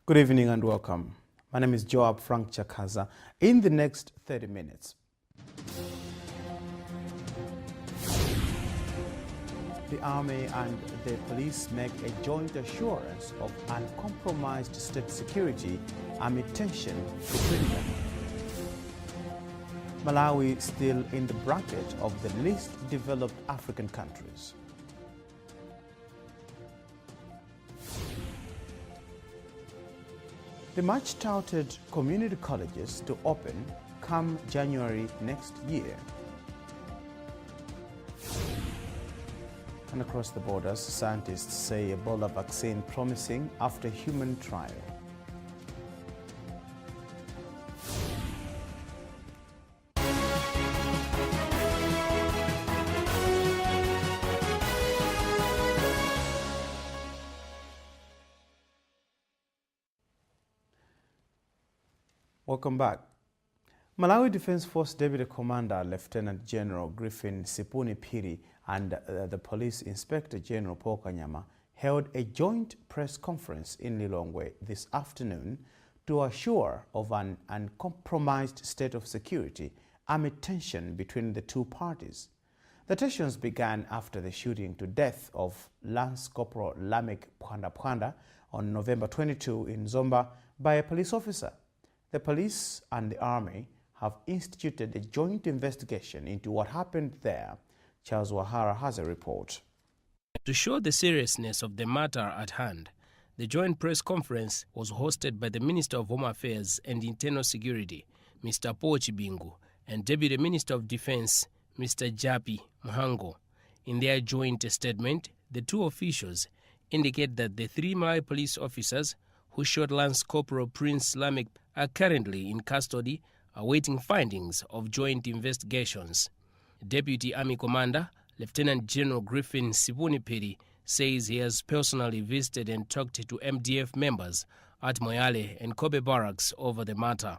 Good evening and welcome. My name is Joab Frank Chakaza. In the next 30 minutes, the Army and the police make a joint assurance of uncompromised state security amid tension between them. Malawi still in the bracket of the least developed African countries. The much-touted community colleges to open come January next year. And across the borders, scientists say Ebola vaccine promising after human trial. Welcome back. Malawi Defense Force Deputy Commander Lieutenant General Griffin Sipuni Phiri and the Police Inspector General Paul Kanyama held a joint press conference in Lilongwe this afternoon to assure of an uncompromised state of security amid tension between the two parties. The tensions began after the shooting to death of Lance Corporal Lamek Pwanda on November 22 in Zomba by a police officer. The police and the army have instituted a joint investigation into what happened there. Charles Wahara has a report. To show the seriousness of the matter at hand, the joint press conference was hosted by the Minister of Home Affairs and Internal Security, Mr. Paul Chibingu, and Deputy Minister of Defense, Mr. Japi Muhango. In their joint statement, the two officials indicate that the three Malawi police officers who shot Lance Corporal Prince Lamek are currently in custody awaiting findings of joint investigations. Deputy Army Commander Lieutenant General Griffin Sipuni Phiri says he has personally visited and talked to MDF members at Moyale and Kobe Barracks over the matter.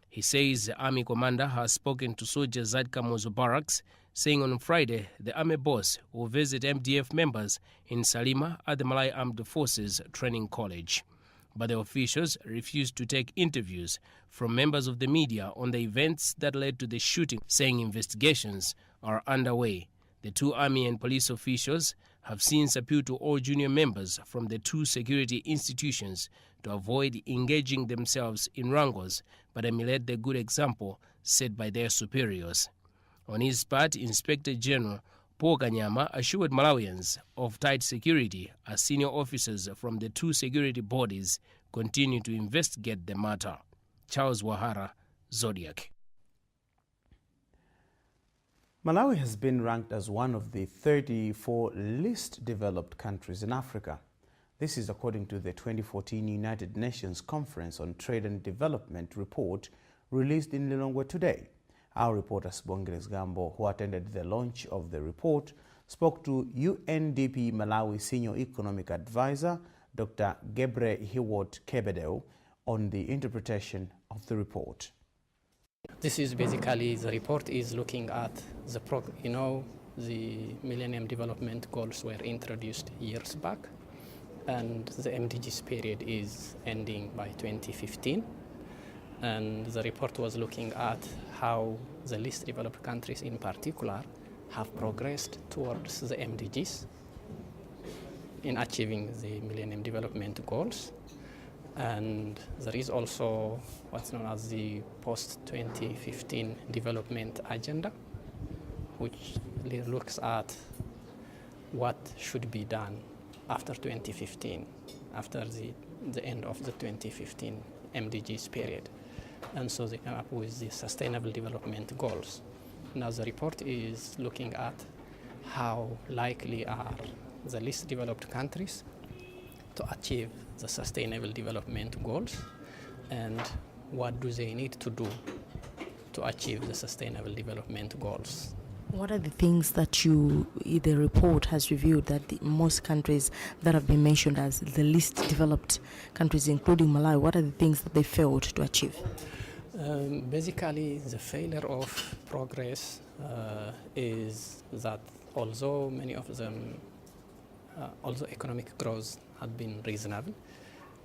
He says the Army Commander has spoken to soldiers at Kamuzu Barracks, saying on Friday the Army boss will visit MDF members in Salima at the Malawi Armed Forces Training College. But the officials refused to take interviews from members of the media on the events that led to the shooting, saying investigations are underway. The two army and police officials have since appealed to all junior members from the two security institutions to avoid engaging themselves in wrangles, but emulate the good example set by their superiors. On his part, Inspector General Paul Kanyama assured Malawians of tight security as senior officers from the two security bodies continue to investigate the matter. Charles Wahara, Zodiak. Malawi has been ranked as one of the 34 least developed countries in Africa. This is according to the 2014 United Nations Conference on Trade and Development report released in Lilongwe today. Our reporter Sibongeles Gambo, who attended the launch of the report, spoke to UNDP Malawi Senior Economic Advisor Dr. Gebre Hiwot Kebedeo on the interpretation of the report. This is basically, the report is looking at the Millennium Development Goals were introduced years back, and the MDGs period is ending by 2015. And the report was looking at how the least developed countries in particular have progressed towards the MDGs in achieving the Millennium Development Goals. And there is also what's known as the post-2015 development agenda, which looks at what should be done after 2015, after the end of the 2015 MDGs period. And so they come up with the Sustainable Development Goals. Now the report is looking at how likely are the least developed countries to achieve the Sustainable Development Goals, and what do they need to do to achieve the Sustainable Development Goals. What are the things that the report has reviewed that most countries that have been mentioned as the least developed countries, including Malawi, what are the things that they failed to achieve? Basically, the failure of progress is that although many of them, although economic growth had been reasonable,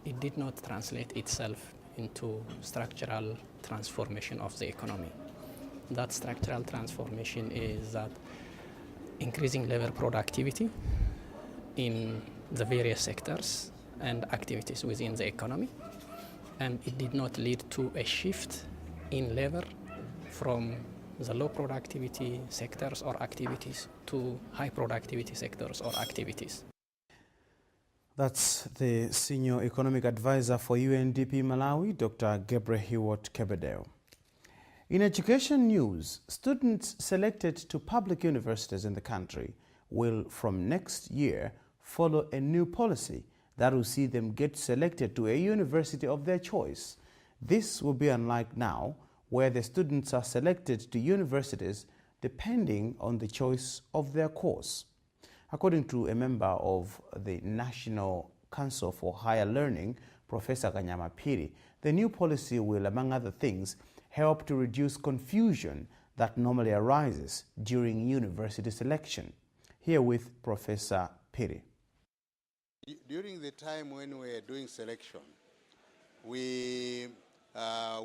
it did not translate itself into structural transformation of the economy. That structural transformation is that increasing labor productivity in the various sectors and activities within the economy, and it did not lead to a shift in labor from the low productivity sectors or activities to high productivity sectors or activities. That's the Senior Economic Advisor for UNDP Malawi, Dr. Gebrehiwot Kebedeo. In education news, students selected to public universities in the country will, from next year, follow a new policy that will see them get selected to a university of their choice. This will be unlike now, where the students are selected to universities depending on the choice of their course. According to a member of the National Council for Higher Learning, Professor Kanyama Piri, the new policy will, among other things, help to reduce confusion that normally arises during university selection. Here with Professor Piri. During the time when we were doing selection, we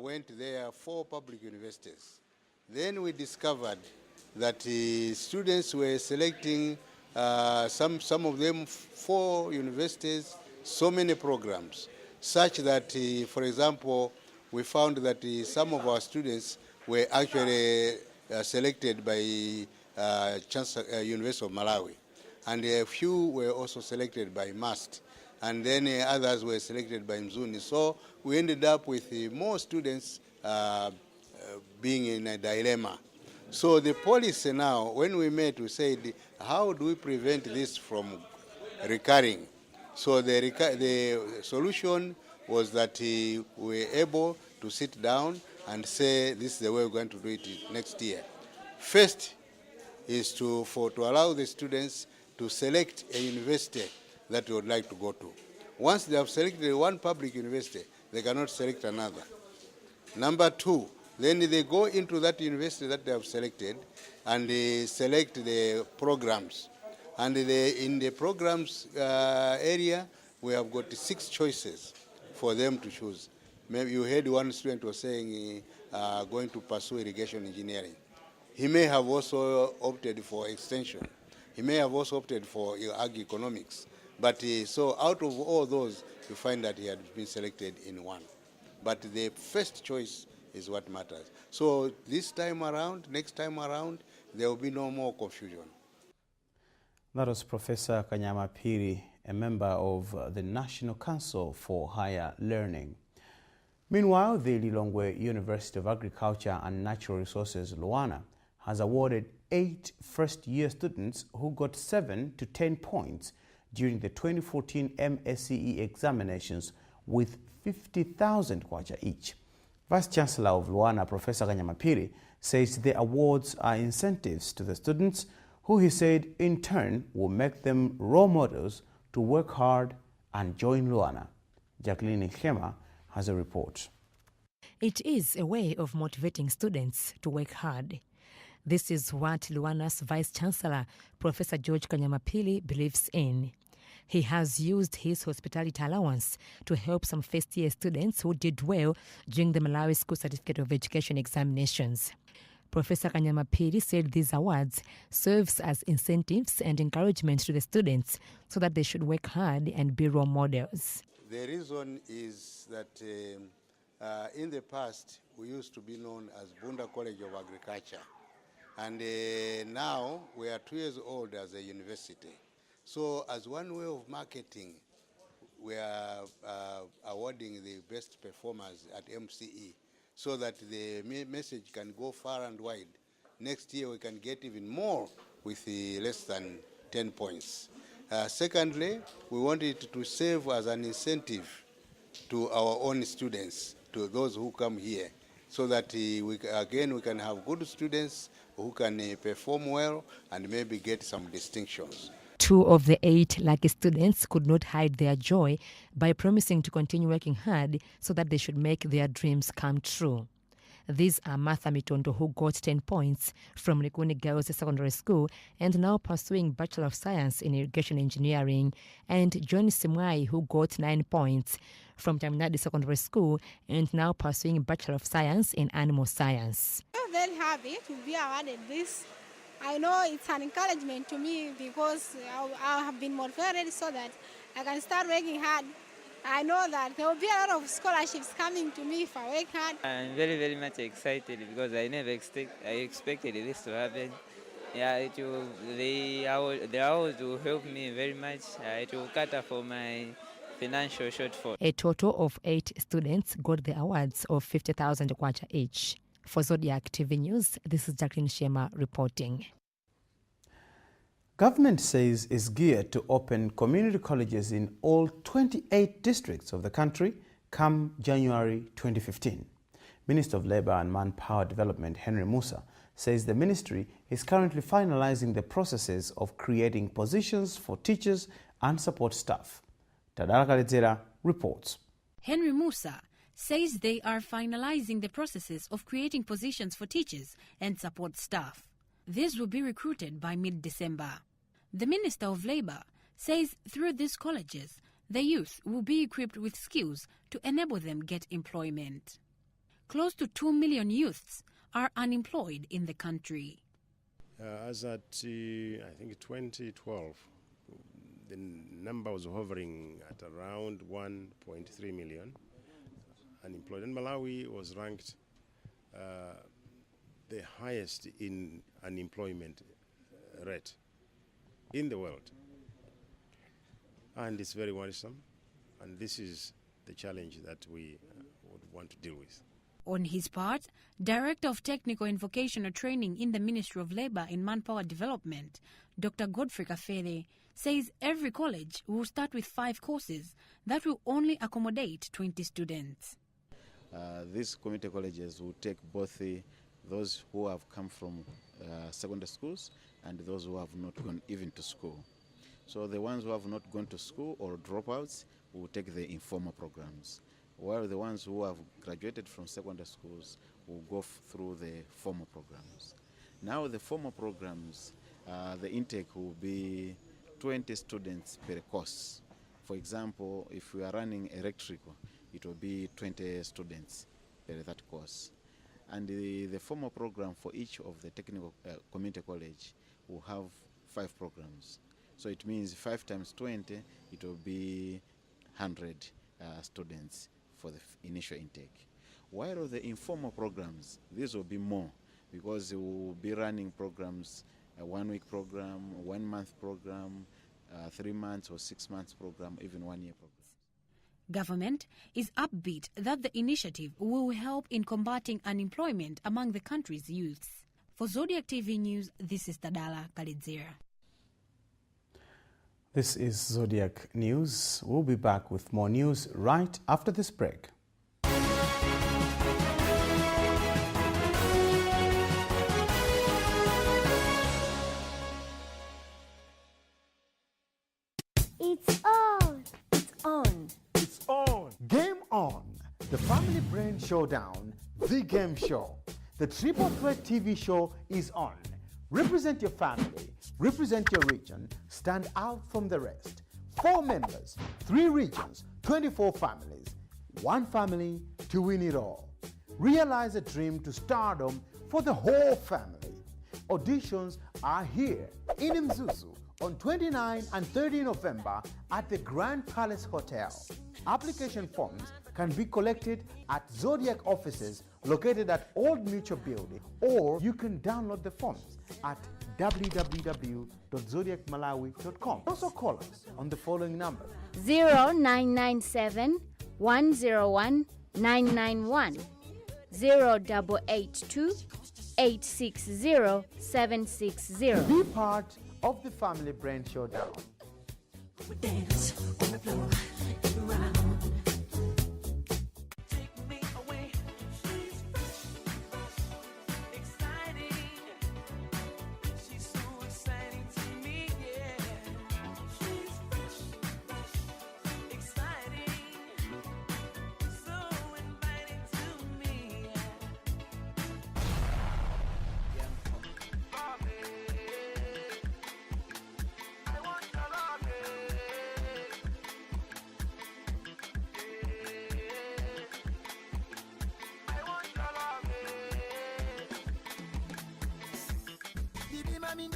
went there 4 public universities. Then we discovered that students were selecting some of them 4 universities, so many programs, such that, for example, we found that some of our students were actually selected by University of Malawi, and a few were also selected by MAST, and then others were selected by Mzuni. So we ended up with more students being in a dilemma. So the policy now, when we met, we said, how do we prevent this from recurring? So the solution was that we were able to sit down and say, this is the way we're going to do it next year. First is to allow the students to select a university that they would like to go to. Once they have selected one public university, they cannot select another. Number 2, then they go into that university that they have selected and they select the programs. And in the programs area, we have got 6 choices for them to choose. Maybe you heard one student was saying going to pursue irrigation engineering. He may have also opted for extension. He may have also opted for agri-economics. But so out of all those, you find that he had been selected in one. But the first choice is what matters. So this time around, next time around, there will be no more confusion. That was Professor Kanyama Piri, a member of the National Council for Higher Learning. Meanwhile, the Lilongwe University of Agriculture and Natural Resources, Luana, has awarded 8 first-year students who got 7 to 10 points during the 2014 MSCE examinations with 50,000 kwacha each. Vice-Chancellor of Luana, Professor Kanyama Piri, says the awards are incentives to the students who, he said, in turn will make them role models to work hard and join Luana. Jacqueline Khema has a report. It is a way of motivating students to work hard. This is what Luana's Vice-Chancellor, Professor George Kanyama Piri, believes in. He has used his hospitality allowance to help some first-year students who did well during the Malawi School Certificate of Education examinations. Professor Kanyama Piri said these awards serves as incentives and encouragement to the students so that they should work hard and be role models. The reason is that in the past, we used to be known as Bunda College of Agriculture. And now we are 2 years old as a university. So as one way of marketing, we are awarding the best performers at MCE so that the message can go far and wide. Next year we can get even more with less than 10 points. Secondly, we want it to serve as an incentive to our own students, to those who come here, so that we can have good students who can perform well and maybe get some distinctions. 2 of the 8 lucky students could not hide their joy by promising to continue working hard so that they should make their dreams come true. These are Martha Mitondo, who got 10 points from Likuni Girls Secondary School and now pursuing Bachelor of Science in Irrigation Engineering, and John Simwai, who got 9 points from Taminadi Secondary School and now pursuing Bachelor of Science in Animal Science. I'm very happy to be awarded this. I know it's an encouragement to me because I have been motivated so that I can start working hard. I know that there will be a lot of scholarships coming to me if I work hard. I'm very, very much excited because I never expected this to happen. Yeah, the hours will help me very much. It will cater for my financial shortfall. A total of 8 students got the awards of 50,000 kwacha each. For Zodiak TV News, this is Jacqueline Shema reporting. Government says is geared to open community colleges in all 28 districts of the country come January 2015. Minister of Labour and Manpower Development Henry Musa says the ministry is currently finalizing the processes of creating positions for teachers and support staff. Tadara Kalizera reports. Henry Musa says they are finalizing the processes of creating positions for teachers and support staff. These will be recruited by mid-December. The Minister of Labour says through these colleges, the youth will be equipped with skills to enable them get employment. Close to 2 million youths are unemployed in the country. As at, I think, 2012, the number was hovering at around 1.3 million unemployed. And Malawi was ranked the highest in unemployment rate in the world. And it's very worrisome. And this is the challenge that we would want to deal with. On his part, Director of Technical and Vocational Training in the Ministry of Labour and Manpower Development, Dr. Godfrey Kafere, says every college will start with 5 courses that will only accommodate 20 students. These community colleges will take both those who have come from secondary schools and those who have not gone even to school. So the ones who have not gone to school or dropouts will take the informal programs, while the ones who have graduated from secondary schools will go through the formal programs. Now the formal programs, the intake will be 20 students per course. For example, if we are running electrical, it will be 20 students per that course. And the formal program for each of the technical community college will have 5 programs. So it means 5 times 20, it will be 100 students for the initial intake. While the informal programs, these will be more because we will be running programs, a 1-week program, 1-month program, 3 months or 6 months program, even 1 year program. Government is upbeat that the initiative will help in combating unemployment among the country's youths. For Zodiac TV News, this is Tadala Kalidzera. This is Zodiac News. We'll be back with more news right after this break. It's on! It's on! It's on! Game on! The Family Brain Showdown, the game show. The Triple Threat TV show is on. Represent your family, represent your region, stand out from the rest. 4 members, 3 regions, 24 families. 1 family to win it all. Realize a dream to stardom for the whole family. Auditions are here in Mzuzu on 29 and 30 November at the Grand Palace Hotel. Application forms can be collected at Zodiac offices located at Old Mutual Building, or you can download the forms at www.zodiacmalawi.com. Also call us on the following number: 0997 101 991, 0882 860 760. Be part of the Family Brain Showdown. We dance on the floor, around. Take me away. She's fresh, exciting. She's so exciting to me, yeah. She's fresh, exciting, so inviting to me, yeah. This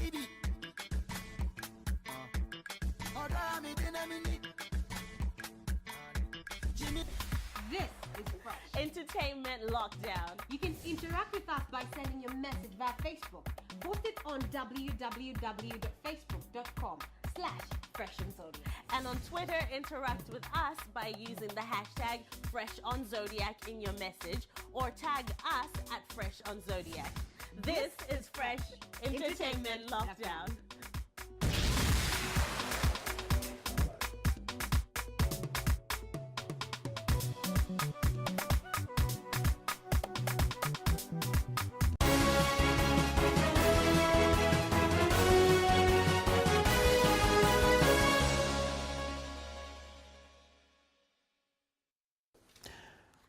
is Fresh Entertainment Lockdown. You can interact with us by sending your message via Facebook. Post it on www.facebook.com/FreshOnZodiac. And on Twitter, interact with us by using the hashtag FreshOnZodiac in your message or tag us at FreshOnZodiac. This is Fresh Entertainment Lockdown.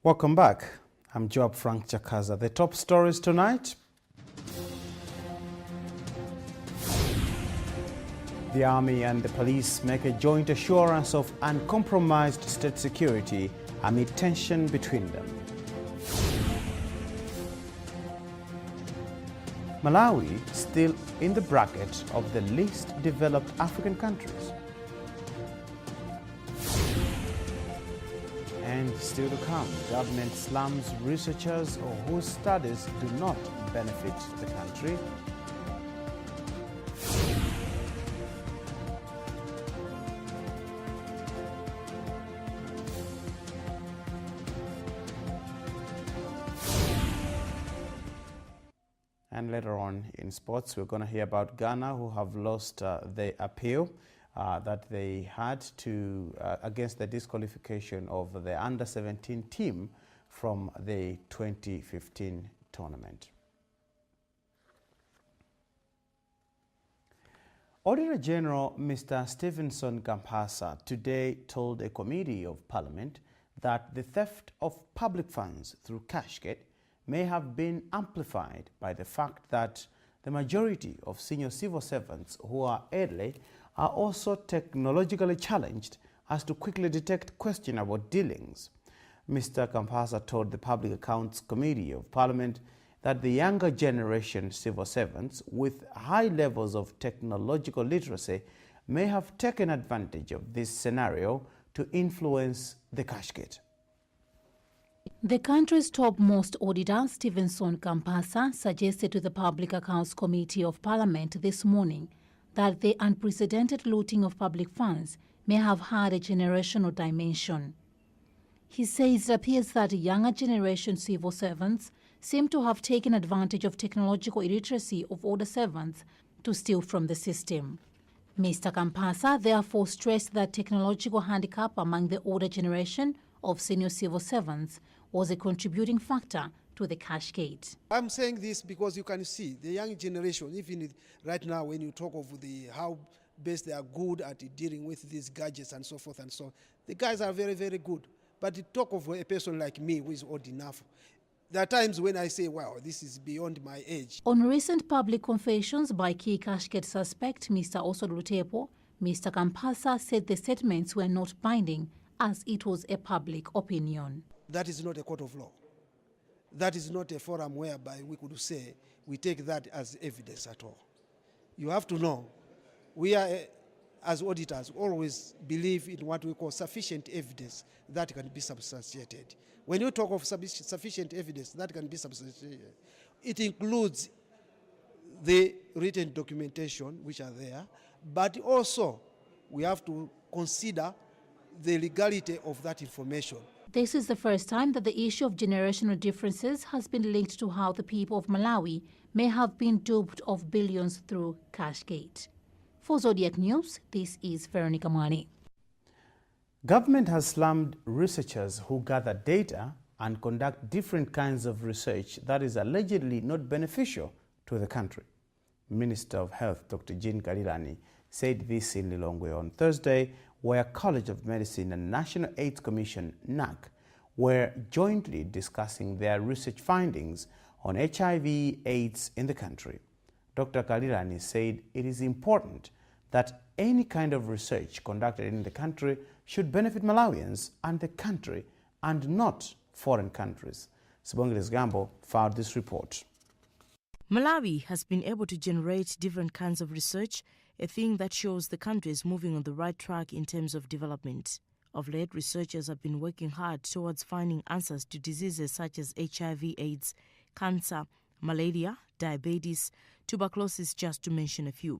Welcome back. I'm Joab Frank Chakaza. The top stories tonight. The army and the police make a joint assurance of uncompromised state security amid tension between them. Malawi still in the bracket of the least developed African countries. And still to come, government slams researchers whose studies do not benefit the country. And later on in sports, we're going to hear about Ghana, who have lost the appeal that they had to against the disqualification of the under-17 team from the 2015 tournament. Auditor General Mr. Stevenson Gampasa today told a committee of Parliament that the theft of public funds through Cashgate may have been amplified by the fact that the majority of senior civil servants who are elderly are also technologically challenged as to quickly detect questionable dealings. Mr. Gampasa told the Public Accounts Committee of Parliament that the younger generation civil servants with high levels of technological literacy may have taken advantage of this scenario to influence the Cashgate. The country's topmost auditor, Stevenson Gampasa, suggested to the Public Accounts Committee of Parliament this morning that the unprecedented looting of public funds may have had a generational dimension. He says it appears that younger generation civil servants seem to have taken advantage of technological illiteracy of older servants to steal from the system. Mr. Gampasa therefore stressed that technological handicap among the older generation of senior civil servants was a contributing factor to the Cashgate. I'm saying this because you can see the young generation, even right now when you talk of how best they are good at dealing with these gadgets and so forth and so on, the guys are very, very good. But to talk of a person like me who is old enough, there are times when I say, wow, this is beyond my age. On recent public confessions by key Cashgate suspect Mr. Osod Lutepo, Mr. Gampasa said the statements were not binding as it was a public opinion. That is not a court of law. That is not a forum whereby we could say we take that as evidence at all. You have to know, we are, as auditors, always believe in what we call sufficient evidence that can be substantiated. When you talk of sufficient evidence that can be substantiated, it includes the written documentation which are there, but also we have to consider the legality of that information. This is the first time that the issue of generational differences has been linked to how the people of Malawi may have been duped of billions through Cashgate. For Zodiac News, this is Veronica Mwani. Government has slammed researchers who gather data and conduct different kinds of research that is allegedly not beneficial to the country. Minister of Health Dr. Jean Galilani said this in Lilongwe on Thursday, where College of Medicine and National AIDS Commission, NAC, were jointly discussing their research findings on HIV/AIDS in the country. Dr. Galilani said it is important that any kind of research conducted in the country should benefit Malawians and the country and not foreign countries. Sibongiles Gambo filed this report. Malawi has been able to generate different kinds of research, a thing that shows the country is moving on the right track in terms of development. Of late, researchers have been working hard towards finding answers to diseases such as HIV/AIDS, cancer, malaria, diabetes, tuberculosis, just to mention a few.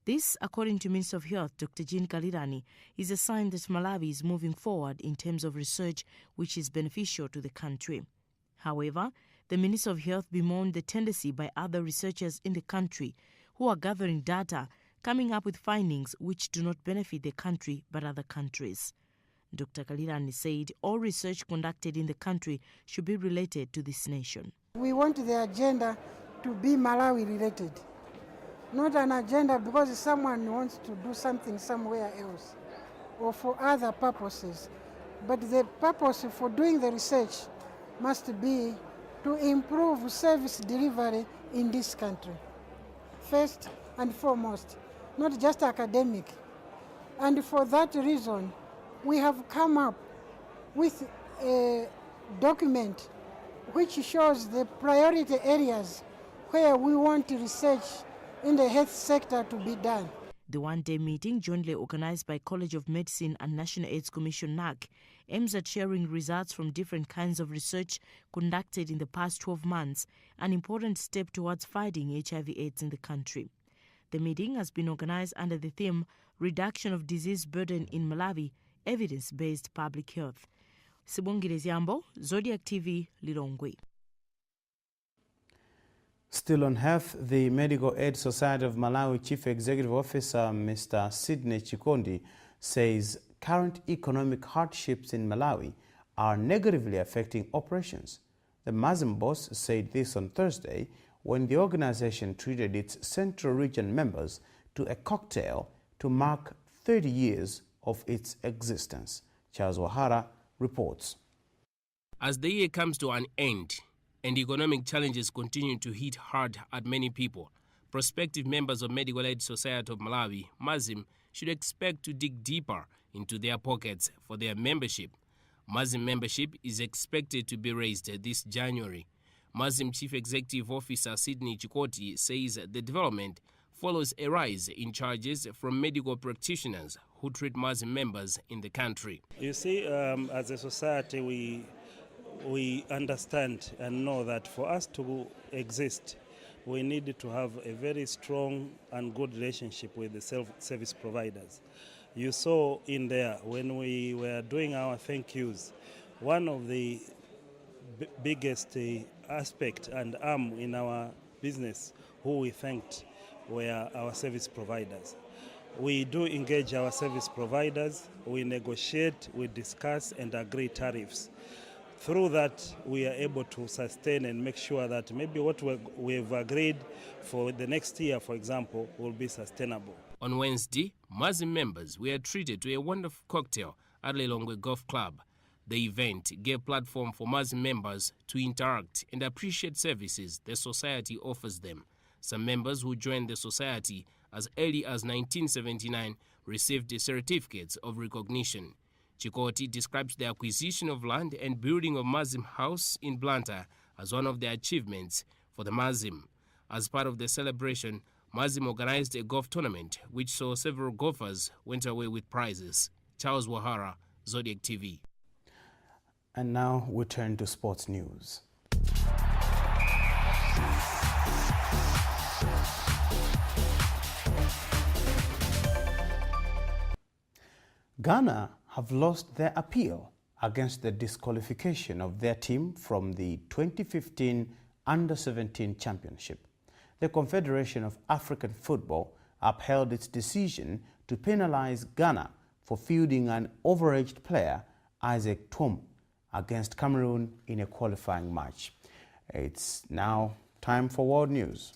This, according to Minister of Health Dr. Jean Kalirani, is a sign that Malawi is moving forward in terms of research which is beneficial to the country. However, the Minister of Health bemoaned the tendency by other researchers in the country who are gathering data, coming up with findings which do not benefit the country but other countries. Dr. Kalirani said all research conducted in the country should be related to this nation. We want the agenda to be Malawi related, not an agenda because someone wants to do something somewhere else or for other purposes. But the purpose for doing the research must be to improve service delivery in this country, first and foremost, not just academic. And for that reason, we have come up with a document which shows the priority areas where we want research in the health sector to be done. The one-day meeting, jointly organized by College of Medicine and National AIDS Commission NAC, aims at sharing results from different kinds of research conducted in the past 12 months, an important step towards fighting HIV/AIDS in the country. The meeting has been organized under the theme Reduction of Disease Burden in Malawi, Evidence-Based Public Health. Sibongile Ziambo, Zodiak TV, Lilongwe. Still on health, the Medical Aid Society of Malawi Chief Executive Officer Mr. Sidney Chikondi says current economic hardships in Malawi are negatively affecting operations. The MAZIM boss said this on Thursday when the organization treated its Central Region members to a cocktail to mark 30 years of its existence. Charles Wahara reports. As the year comes to an end and economic challenges continue to hit hard at many people, prospective members of Medical Aid Society of Malawi, MAZIM, should expect to dig deeper into their pockets for their membership. MAZIM membership is expected to be raised this January. MAZIM Chief Executive Officer Sidney Chikoti says the development follows a rise in charges from medical practitioners who treat MAZIM members in the country. You see, as a society, we understand and know that for us to exist, we need to have a very strong and good relationship with the service providers. You saw in there when we were doing our thank yous, one of the biggest aspect and arm in our business who we thanked were our service providers. We do engage our service providers, we negotiate, we discuss and agree tariffs. Through that, we are able to sustain and make sure that maybe what we've agreed for the next year, for example, will be sustainable. On Wednesday, MAZIM members were treated to a wonderful cocktail at Lilongwe Golf Club. The event gave platform for MAZIM members to interact and appreciate services the society offers them. Some members who joined the society as early as 1979 received certificates of recognition. Chikoti describes the acquisition of land and building of MAZIM House in Blantyre as one of the achievements for the MAZIM. As part of the celebration, MAZIM organized a golf tournament which saw several golfers went away with prizes. Charles Wahara, Zodiak TV. And now we turn to sports news. Ghana have lost their appeal against the disqualification of their team from the 2015 Under-17 Championship. The Confederation of African Football upheld its decision to penalize Ghana for fielding an overaged player, Isaac Tom, against Cameroon in a qualifying match. It's now time for World News.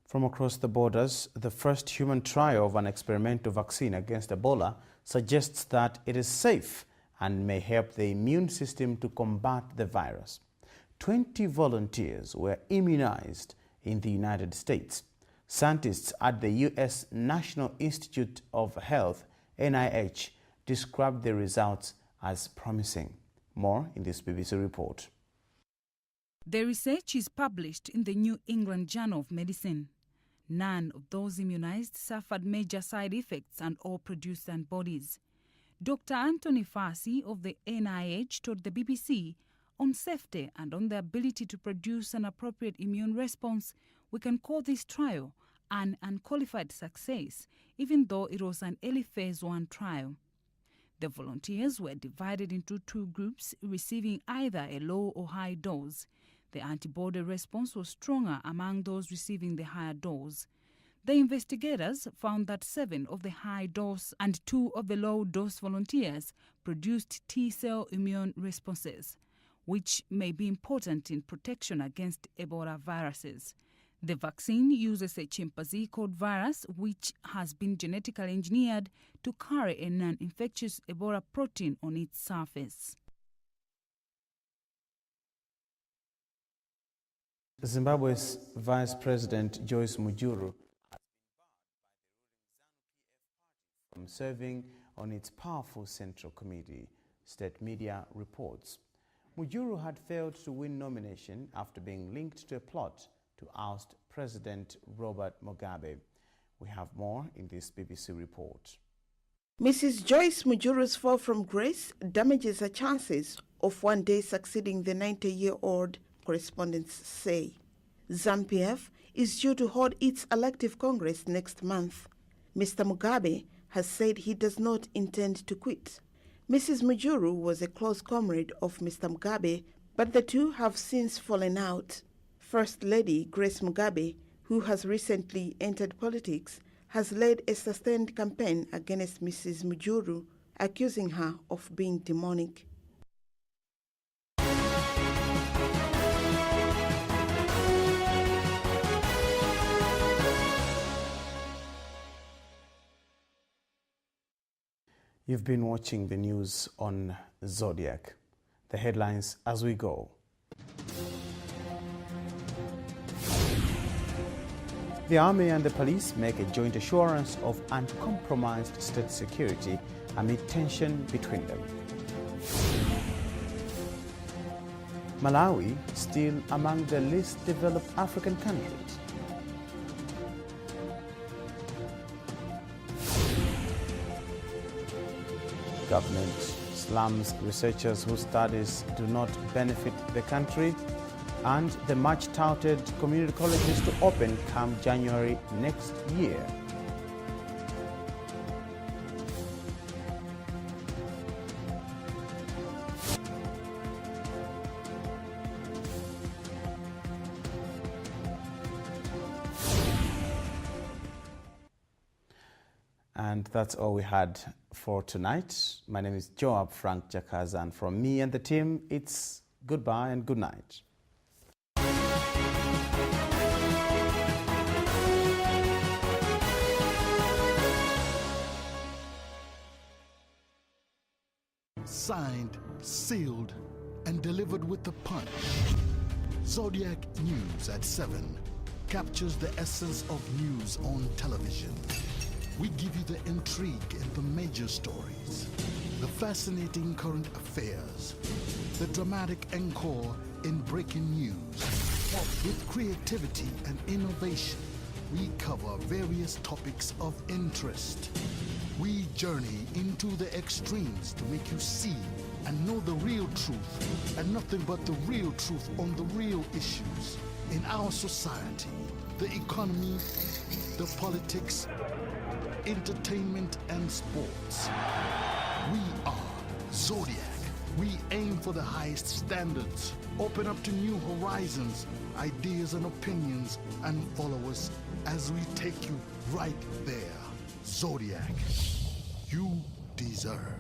From across the borders, the first human trial of an experimental vaccine against Ebola suggests that it is safe and may help the immune system to combat the virus. 20 volunteers were immunized in the United States. Scientists at the U.S. National Institute of Health, NIH, described the results as promising. More in this BBC report. The research is published in the New England Journal of Medicine. None of those immunized suffered major side effects and all produced antibodies. Dr. Anthony Fauci of the NIH told the BBC, on safety and on the ability to produce an appropriate immune response, we can call this trial an unqualified success, even though it was an early phase 1 trial. The volunteers were divided into 2 groups, receiving either a low or high dose. The antibody response was stronger among those receiving the higher dose. The investigators found that 7 of the high dose and 2 of the low dose volunteers produced T-cell immune responses, which may be important in protection against Ebola viruses. The vaccine uses a chimpanzee-called virus, which has been genetically engineered to carry a non-infectious Ebola protein on its surface. Zimbabwe's Vice President Joyce Mujuru from serving on its powerful Central Committee, state media reports. Mujuru had failed to win nomination after being linked to a plot to oust President Robert Mugabe. We have more in this BBC report. Mrs. Joyce Mujuru's fall from grace damages her chances of one day succeeding the 90-year-old, correspondents say. ZANU-PF is due to hold its elective congress next month. Mr. Mugabe has said he does not intend to quit. Mrs. Mujuru was a close comrade of Mr. Mugabe, but the two have since fallen out. First Lady Grace Mugabe, who has recently entered politics, has led a sustained campaign against Mrs. Mujuru, accusing her of being demonic. You've been watching the news on Zodiac. The headlines as we go. The army and the police make a joint assurance of uncompromised state security amid tension between them. Malawi still among the least developed African countries. Government slams researchers whose studies do not benefit the country, and the much-touted community colleges to open come January next year. And that's all we had for tonight. My name is Joab Frank Jakaza, and from me and the team, it's goodbye and good night. Signed, sealed, and delivered with a punch. Zodiac News at 7 captures the essence of news on television. We give you the intrigue in the major stories, the fascinating current affairs, the dramatic encore in breaking news. With creativity and innovation, we cover various topics of interest. We journey into the extremes to make you see and know the real truth, and nothing but the real truth on the real issues in our society, the economy, the politics, entertainment, and sports. We are Zodiac. We aim for the highest standards, open up to new horizons, ideas and opinions, and follow us as we take you right there. Zodiac, you deserve.